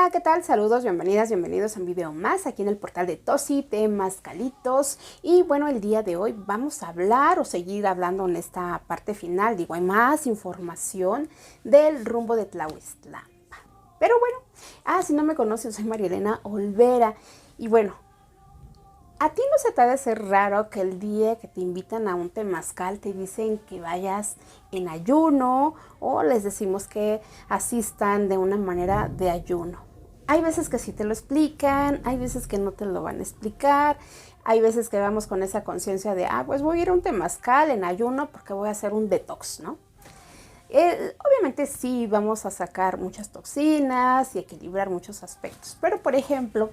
Hola, ¿qué tal? Saludos, bienvenidas, bienvenidos a un video más aquí en el portal de Tosi Temazcalitos. Y bueno, el día de hoy vamos a hablar o seguir hablando en esta parte final. Digo, hay más información del rumbo de Tlahuiztlampa. Pero bueno, si no me conocen, soy María Elena Olvera. Y bueno, a ti no se te ha de ser raro que el día que te invitan a un temazcal te dicen que vayas en ayuno o les decimos que asistan de una manera de ayuno. Hay veces que sí te lo explican, hay veces que no te lo van a explicar, hay veces que vamos con esa conciencia de, pues voy a ir a un temazcal en ayuno porque voy a hacer un detox, ¿no? Obviamente sí vamos a sacar muchas toxinas y equilibrar muchos aspectos, pero por ejemplo,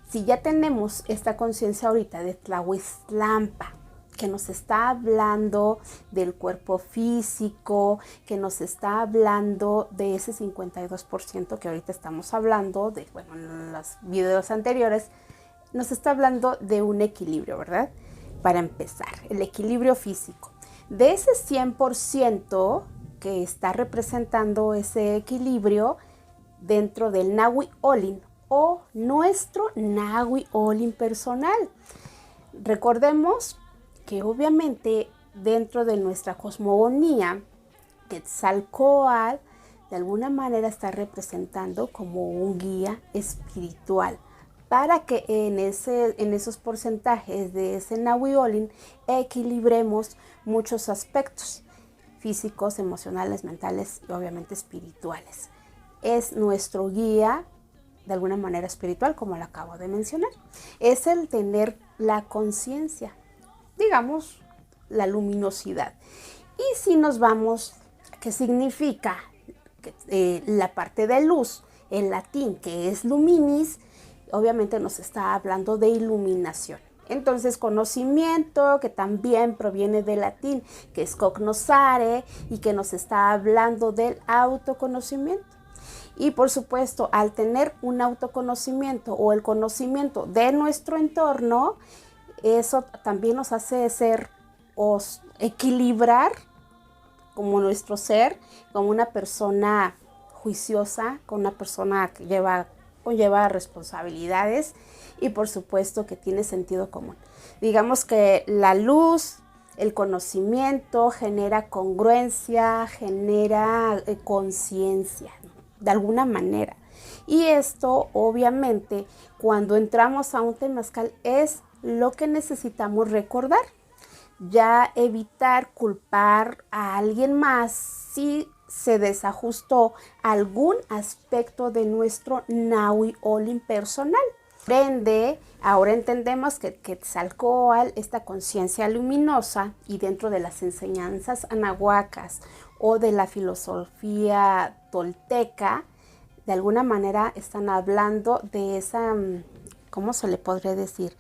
si ya tenemos esta conciencia ahorita de Tlahuiztlampa, que nos está hablando del cuerpo físico, que nos está hablando de ese 52% que ahorita estamos hablando, en los videos anteriores, nos está hablando de un equilibrio, ¿verdad? Para empezar, el equilibrio físico. De ese 100% que está representando ese equilibrio dentro del Nahui Olin, o nuestro Nahui Olin personal. Recordemos que obviamente dentro de nuestra cosmogonía, Quetzalcóatl de alguna manera está representando como un guía espiritual para que en esos porcentajes de ese Nahui Olin equilibremos muchos aspectos físicos, emocionales, mentales y obviamente espirituales. Es nuestro guía de alguna manera espiritual, como lo acabo de mencionar. Es el tener la conciencia, digamos, la luminosidad. Y si nos vamos, ¿qué significa la parte de luz? En latín, que es luminis, obviamente nos está hablando de iluminación. Entonces, conocimiento, que también proviene del latín, que es cognoscere, y que nos está hablando del autoconocimiento. Y por supuesto, al tener un autoconocimiento o el conocimiento de nuestro entorno, eso también nos hace ser o equilibrar como nuestro ser, como una persona juiciosa, como una persona que conlleva responsabilidades y por supuesto que tiene sentido común. Digamos que la luz, el conocimiento genera congruencia, genera conciencia, ¿no? De alguna manera. Y esto obviamente cuando entramos a un temazcal es lo que necesitamos recordar. Ya evitar culpar a alguien más si se desajustó algún aspecto de nuestro Nahui Olin personal. Prende, ahora entendemos que Quetzalcóatl, esta conciencia luminosa, y dentro de las enseñanzas anahuacas o de la filosofía tolteca, de alguna manera están hablando de esa, ¿cómo se le podría decir?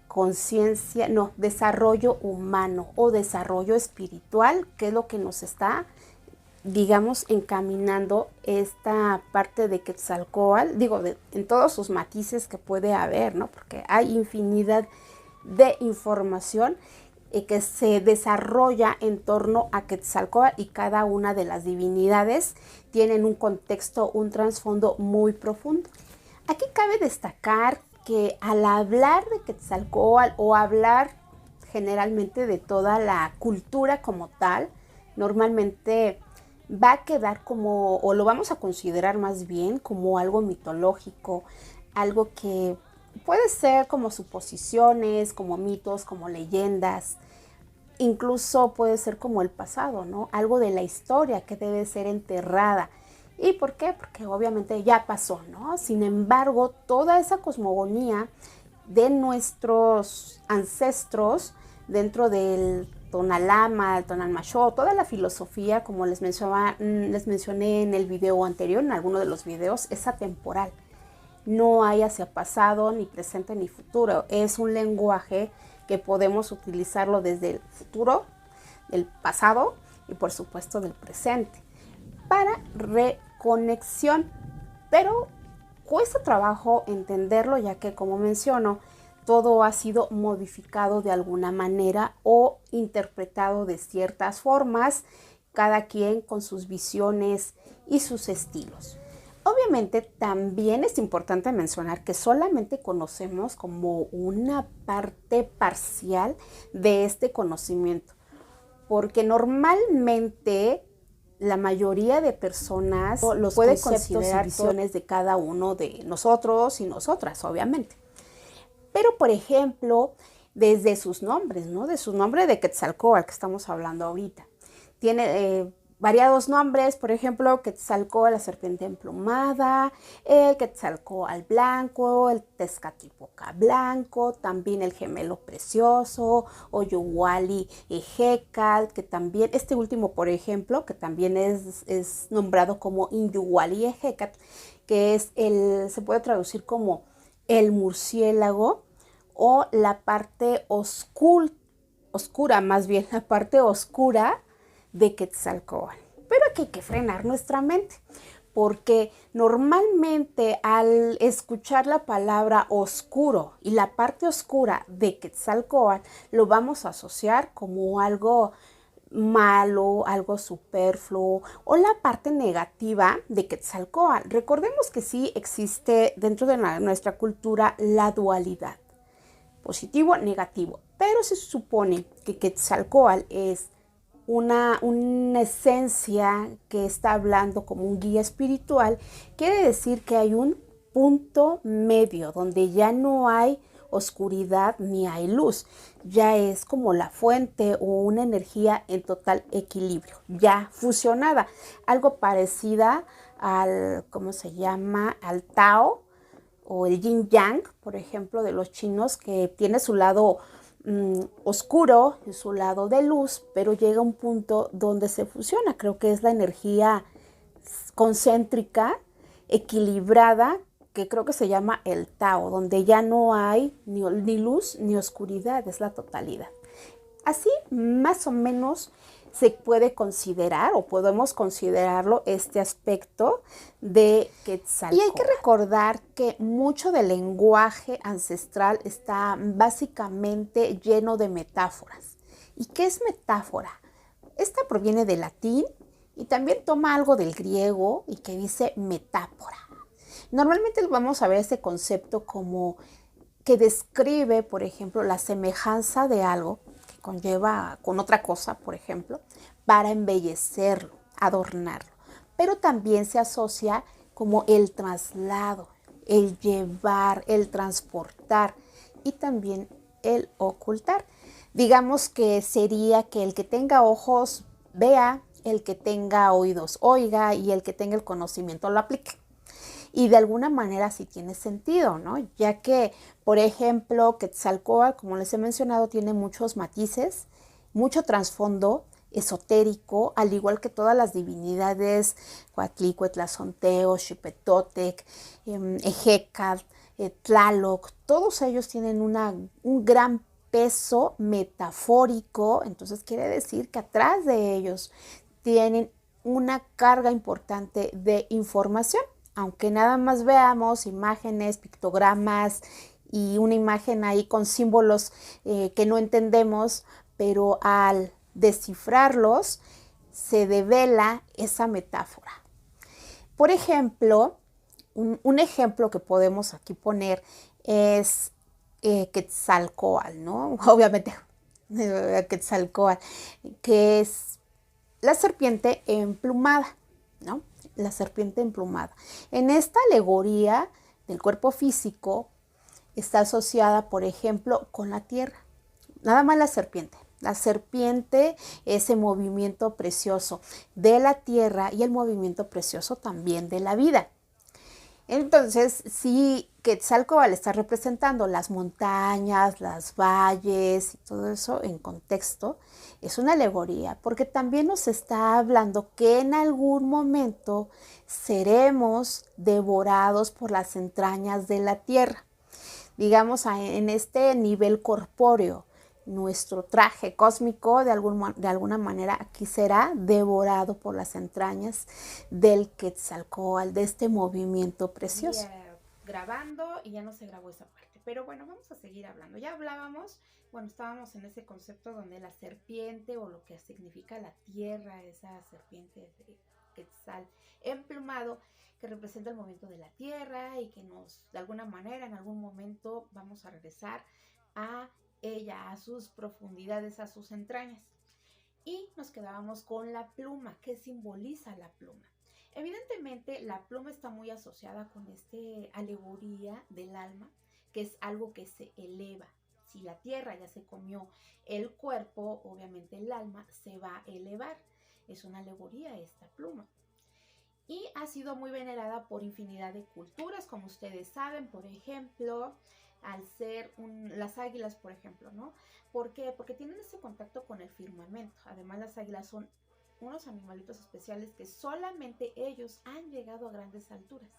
Conciencia, no, desarrollo humano o desarrollo espiritual, que es lo que nos está, digamos, encaminando esta parte de Quetzalcóatl, digo, en todos sus matices que puede haber, ¿no? Porque hay infinidad de información que se desarrolla en torno a Quetzalcóatl y cada una de las divinidades tienen un contexto, un trasfondo muy profundo. Aquí cabe destacar que al hablar de Quetzalcóatl o hablar generalmente de toda la cultura como tal, normalmente va a quedar como, o lo vamos a considerar más bien como algo mitológico, algo que puede ser como suposiciones, como mitos, como leyendas, incluso puede ser como el pasado, ¿no? Algo de la historia que debe ser enterrada. ¿Y por qué? Porque obviamente ya pasó, ¿no? Sin embargo, toda esa cosmogonía de nuestros ancestros dentro del Tonalama, el Tonalmacho, toda la filosofía, como les mencioné en el video anterior, en alguno de los videos, es atemporal. No hay hacia pasado, ni presente, ni futuro. Es un lenguaje que podemos utilizarlo desde el futuro, del pasado y por supuesto del presente para reconexión, pero cuesta trabajo entenderlo ya que, como menciono, todo ha sido modificado de alguna manera o interpretado de ciertas formas, cada quien con sus visiones y sus estilos. Obviamente también es importante mencionar que solamente conocemos como una parte parcial de este conocimiento, porque normalmente la mayoría de personas los puede considerar visiones de cada uno de nosotros y nosotras, obviamente. Pero, por ejemplo, desde sus nombres, ¿no? De su nombre de Quetzalcóatl que estamos hablando ahorita. Tiene variados nombres, por ejemplo, Quetzalcóatl, la serpiente emplumada, el Quetzalcóatl blanco, el Tezcatlipoca blanco, también el gemelo precioso, Oyuwali Ejecatl, que también, este último, por ejemplo, que también es nombrado como Inyuwali Ejecatl, que es se puede traducir como el murciélago o la parte oscura, más bien la parte oscura de Quetzalcóatl. Pero aquí hay que frenar nuestra mente, porque normalmente al escuchar la palabra oscuro y la parte oscura de Quetzalcóatl, lo vamos a asociar como algo malo, algo superfluo o la parte negativa de Quetzalcóatl. Recordemos que sí existe dentro de nuestra cultura la dualidad, positivo, negativo, pero se supone que Quetzalcóatl es una esencia que está hablando como un guía espiritual. Quiere decir que hay un punto medio donde ya no hay oscuridad ni hay luz, ya es como la fuente o una energía en total equilibrio, ya fusionada, algo parecida al, ¿cómo se llama?, al Tao o el Yin Yang, por ejemplo, de los chinos, que tiene su lado oscuro y su lado de luz, pero llega a un punto donde se fusiona. Creo que es la energía concéntrica, equilibrada, que creo que se llama el Tao, donde ya no hay ni luz ni oscuridad, es la totalidad. Así más o menos se puede considerar o podemos considerarlo este aspecto de Quetzalcóatl. Y hay que recordar que mucho del lenguaje ancestral está básicamente lleno de metáforas. ¿Y qué es metáfora? Esta proviene del latín y también toma algo del griego y que dice metáfora. Normalmente vamos a ver este concepto como que describe, por ejemplo, la semejanza de algo que conlleva con otra cosa, por ejemplo, para embellecerlo, adornarlo. Pero también se asocia como el traslado, el llevar, el transportar y también el ocultar. Digamos que sería que el que tenga ojos vea, el que tenga oídos oiga y el que tenga el conocimiento lo aplique. Y de alguna manera sí tiene sentido, ¿no? Ya que, por ejemplo, Quetzalcóatl, como les he mencionado, tiene muchos matices, mucho trasfondo esotérico, al igual que todas las divinidades, Coatlicue, Tlazonteotl, Xipetotec, Ejecatl, Tlaloc, todos ellos tienen un gran peso metafórico, entonces quiere decir que atrás de ellos tienen una carga importante de información. Aunque nada más veamos imágenes, pictogramas y una imagen ahí con símbolos que no entendemos, pero al descifrarlos se devela esa metáfora. Por ejemplo, un ejemplo que podemos aquí poner es Quetzalcóatl, ¿no? Obviamente Quetzalcóatl, que es la serpiente emplumada, ¿no? La serpiente emplumada. En esta alegoría del cuerpo físico está asociada, por ejemplo, con la tierra. Nada más la serpiente. La serpiente, ese movimiento precioso de la tierra y el movimiento precioso también de la vida. Entonces, si Quetzalcóatl está representando las montañas, las valles y todo eso en contexto, es una alegoría, porque también nos está hablando que en algún momento seremos devorados por las entrañas de la tierra. Digamos, en este nivel corpóreo, nuestro traje cósmico de alguna manera aquí será devorado por las entrañas del Quetzalcóatl, de este movimiento precioso. Grabando y ya no se grabó esa parte, pero bueno, vamos a seguir hablando. Ya hablábamos, bueno, estábamos en ese concepto donde la serpiente o lo que significa la tierra, esa serpiente quetzal emplumado, que representa el movimiento de la tierra y que nos, de alguna manera, en algún momento vamos a regresar a ella, a sus profundidades, a sus entrañas. Y nos quedábamos con la pluma. ¿Qué simboliza la pluma? Evidentemente, la pluma está muy asociada con esta alegoría del alma, que es algo que se eleva. Si la tierra ya se comió el cuerpo, obviamente el alma se va a elevar. Es una alegoría esta pluma. Y ha sido muy venerada por infinidad de culturas, como ustedes saben, por ejemplo, al ser las águilas, por ejemplo, ¿no? ¿Por qué? Porque tienen ese contacto con el firmamento. Además, las águilas son unos animalitos especiales que solamente ellos han llegado a grandes alturas.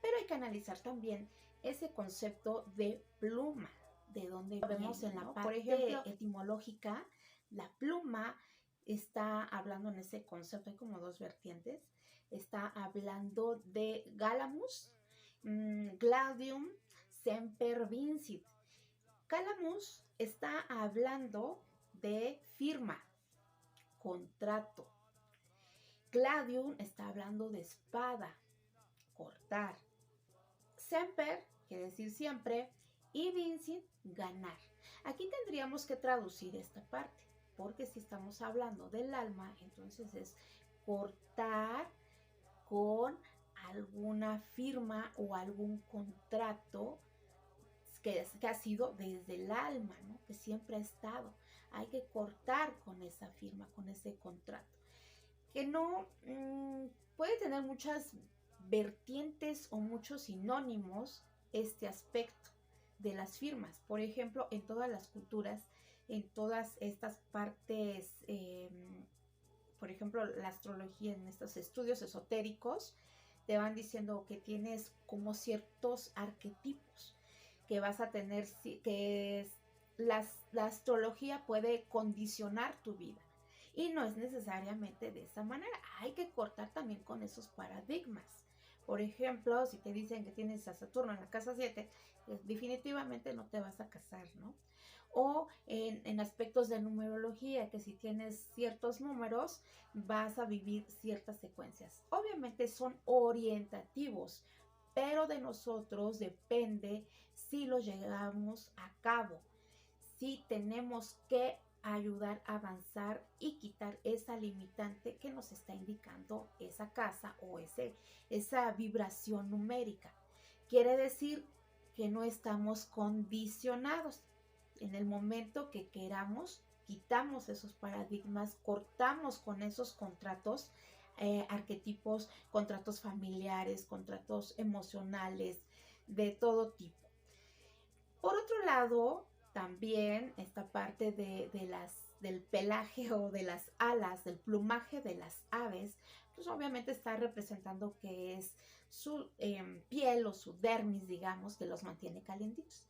Pero hay que analizar también ese concepto de pluma, de dónde vemos en la parte, por ejemplo, etimológica, la pluma está hablando en ese concepto, hay como dos vertientes, está hablando de Galamus, Gladium, Semper Vincit. Galamus está hablando de firma, contrato. Gladium está hablando de espada, cortar. Semper quiere decir siempre y vincit, ganar. Aquí tendríamos que traducir esta parte, porque si estamos hablando del alma, entonces es cortar con alguna firma o algún contrato que ha sido desde el alma, ¿no? Que siempre ha estado. Hay que cortar con esa firma, con ese contrato. Que no puede tener muchas vertientes o muchos sinónimos este aspecto de las firmas. Por ejemplo, en todas las culturas, en todas estas partes, por ejemplo, la astrología, en estos estudios esotéricos, te van diciendo que tienes como ciertos arquetipos que vas a tener, que la astrología puede condicionar tu vida. Y no es necesariamente de esa manera. Hay que cortar también con esos paradigmas. Por ejemplo, si te dicen que tienes a Saturno en la casa 7, definitivamente no te vas a casar, ¿no? O en aspectos de numerología, que si tienes ciertos números, vas a vivir ciertas secuencias. Obviamente son orientativos, pero de nosotros depende si los llevamos a cabo, si tenemos que ayudar a avanzar y quitar esa limitante que nos está indicando esa casa o esa vibración numérica. Quiere decir que no estamos condicionados. En el momento que queramos, quitamos esos paradigmas, cortamos con esos contratos, arquetipos, contratos familiares, contratos emocionales, de todo tipo. Por otro lado, también esta parte del pelaje o de las alas, del plumaje de las aves, pues obviamente está representando que es su piel o su dermis, digamos, que los mantiene calientitos.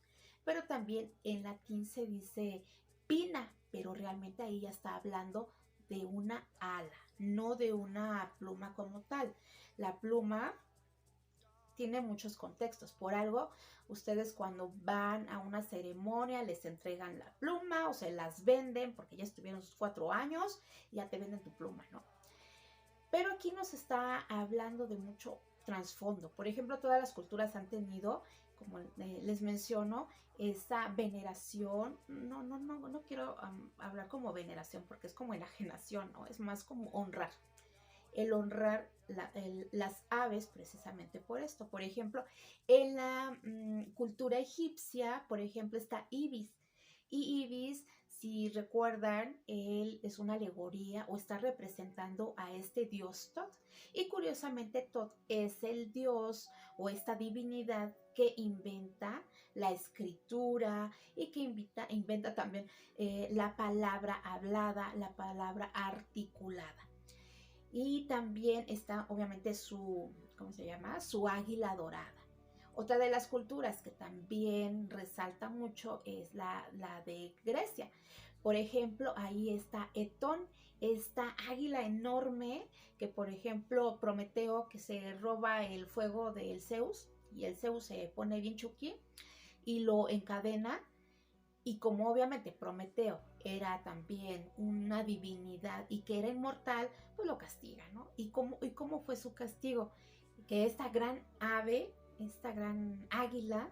Pero también en latín se dice pina, pero realmente ahí ya está hablando de una ala, no de una pluma como tal. La pluma tiene muchos contextos. Por algo, ustedes cuando van a una ceremonia les entregan la pluma o se las venden porque ya estuvieron sus 4 años y ya te venden tu pluma, ¿no? Pero aquí nos está hablando de mucho trasfondo. Por ejemplo, todas las culturas han tenido, como les menciono, esa veneración. No quiero hablar como veneración porque es como enajenación, ¿no? Es más como honrar. El honrar las aves precisamente por esto. Por ejemplo, en la cultura egipcia, por ejemplo, está Ibis. Y Ibis, si recuerdan, él es una alegoría o está representando a este dios Tot. Y curiosamente Tot es el dios o esta divinidad que inventa la escritura y que inventa también la palabra hablada, la palabra articulada. Y también está obviamente su, ¿cómo se llama? Su águila dorada. Otra de las culturas que también resalta mucho es la de Grecia. Por ejemplo, ahí está Etón, esta águila enorme que, por ejemplo, Prometeo, que se roba el fuego del Zeus y el Zeus se pone bien chuki y lo encadena. Y como obviamente Prometeo era también una divinidad y que era inmortal, pues lo castiga, ¿no? ¿Y cómo fue su castigo? Que esta gran ave, esta gran águila,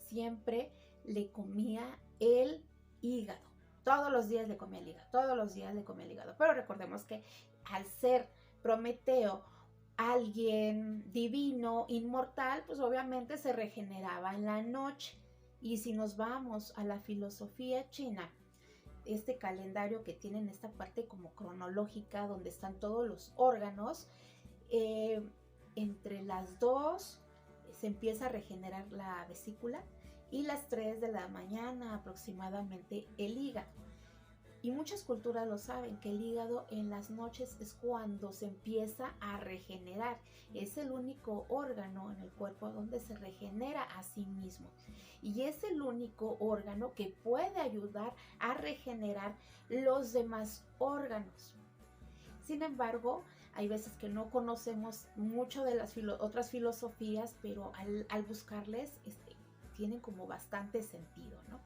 siempre le comía el hígado. Todos los días le comía el hígado, todos los días le comía el hígado. Pero recordemos que al ser Prometeo alguien divino, inmortal, pues obviamente se regeneraba en la noche. Y si nos vamos a la filosofía china, este calendario que tienen esta parte como cronológica, donde están todos los órganos, eh, entre las 2 se empieza a regenerar la vesícula y las 3 de la mañana aproximadamente el hígado. Y muchas culturas lo saben, que el hígado en las noches es cuando se empieza a regenerar. Es el único órgano en el cuerpo donde se regenera a sí mismo. Y es el único órgano que puede ayudar a regenerar los demás órganos. Sin embargo, hay veces que no conocemos mucho de las otras filosofías, pero al buscarles, tienen como bastante sentido, ¿no?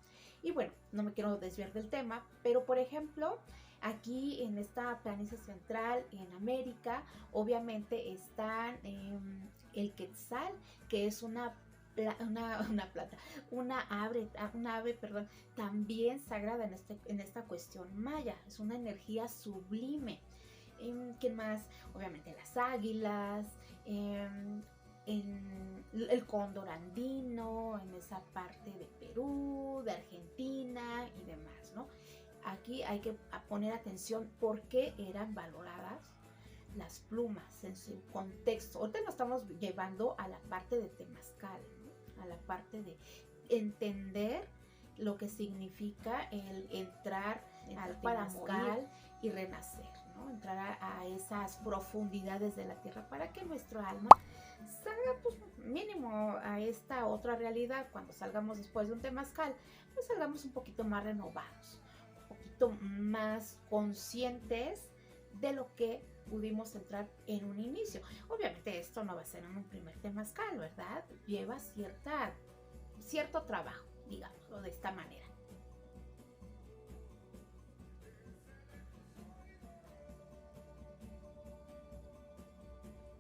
Y bueno, no me quiero desviar del tema, pero por ejemplo, aquí en esta planicie central, en América, obviamente están el quetzal, que es una planta, una ave, perdón, también sagrada en esta cuestión maya, es una energía sublime. ¿Qué más? Obviamente las águilas, en el cóndor andino, en esa parte de Perú, de Argentina y demás, ¿no? Aquí hay que poner atención por qué eran valoradas las plumas en su contexto. Ahorita lo estamos llevando a la parte de temazcal, ¿no? A la parte de entender lo que significa el entrar al para morir y renacer, ¿no? Entrar a esas profundidades de la tierra para que nuestro alma salga, pues mínimo, a esta otra realidad. Cuando salgamos después de un temazcal, pues salgamos un poquito más renovados, un poquito más conscientes de lo que pudimos entrar en un inicio. Obviamente esto no va a ser en un primer temazcal, ¿verdad? Lleva cierto trabajo, digámoslo de esta manera.